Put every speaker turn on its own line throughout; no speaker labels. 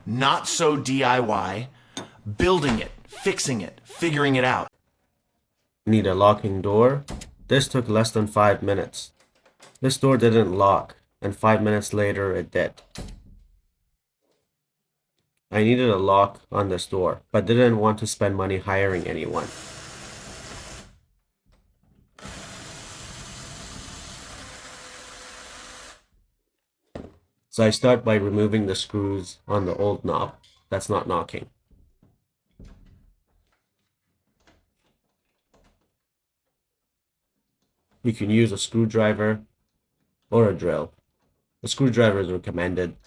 not so DIY, building it, fixing it, figuring it out.
Need a locking door. This took less than 5 minutes. This door didn't lock, and 5 minutes later it did. I needed a lock on this door, but didn't want to spend money hiring anyone. So I start by removing the screws on the old knob that's not knocking. You can use a screwdriver or a drill. The screwdriver is recommended.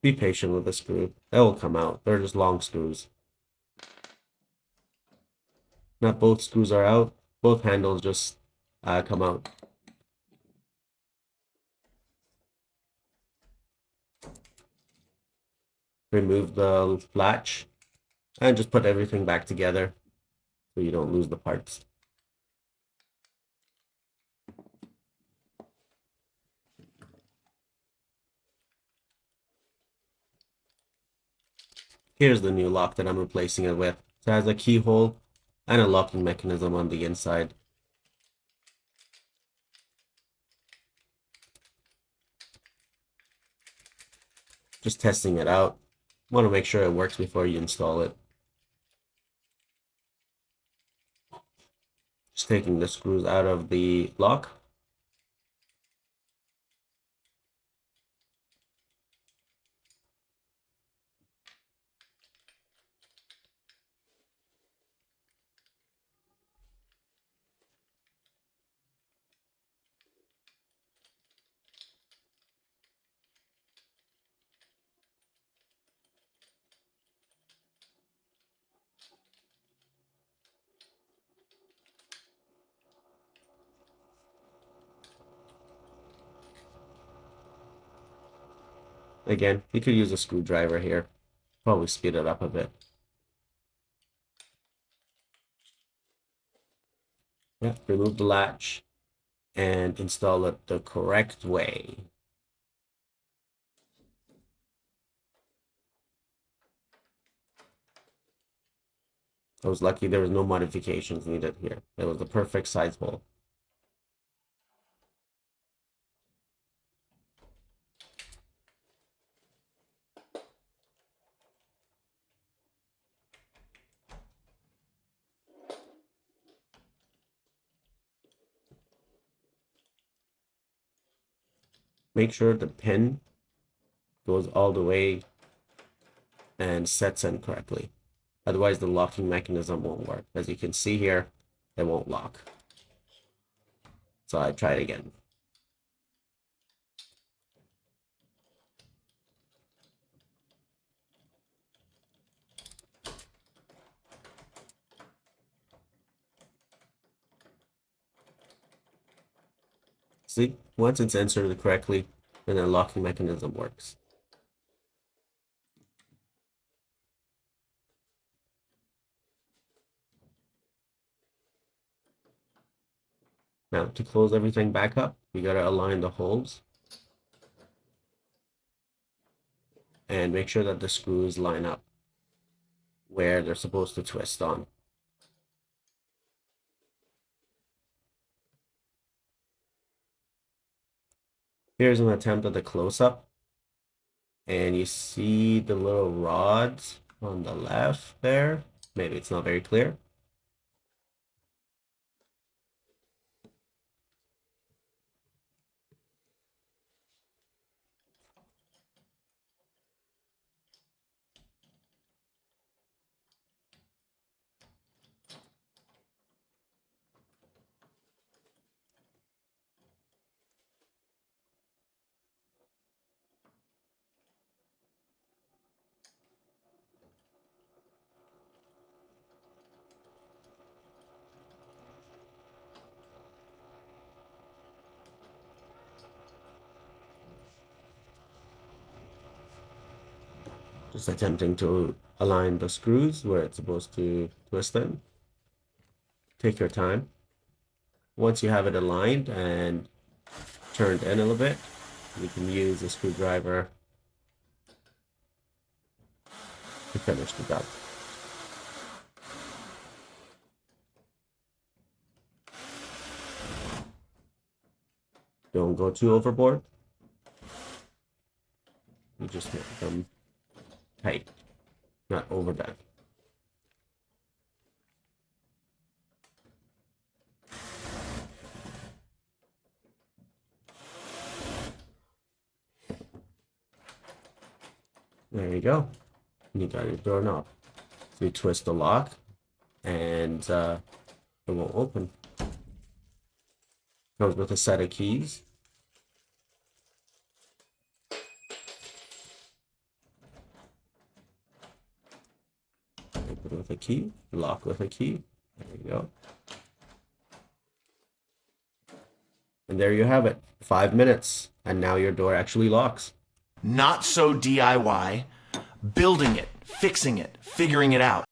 Be patient with the screw. They will come out. They're just long screws. Not both screws are out. Both handles just come out. Remove the latch and just put everything back together so you don't lose the parts. Here's the new lock that I'm replacing it with. It has a keyhole and a locking mechanism on the inside. Just testing it out. Want to make sure it works before you install it. Just taking the screws out of the lock. Again, you could use a screwdriver here. Probably speed it up a bit. Yeah, remove the latch and install it the correct way. I was lucky there was no modifications needed here. It was the perfect size hole. Make sure the pin goes all the way and sets in correctly. Otherwise, the locking mechanism won't work. As you can see here, it won't lock. So I tried again. See, once it's inserted correctly, then the locking mechanism works. Now, to close everything back up, you gotta align the holes and make sure that the screws line up where they're supposed to twist on. Here's an attempt at the close-up, and you see the little rods on the left there. Maybe it's not very clear. Just attempting to align the screws where it's supposed to twist in. Take your time. Once you have it aligned and turned in a little bit, you can use a screwdriver to finish the job. Don't go too overboard. You just make them tight, not overdone. There you go. You got your doorknob. So you twist the lock and it won't open. Comes with a set of keys. Open with a key, lock with a key. There you go. And there you have it. 5 minutes. And now your door actually locks.
Not so DIY, building it, fixing it, figuring it out.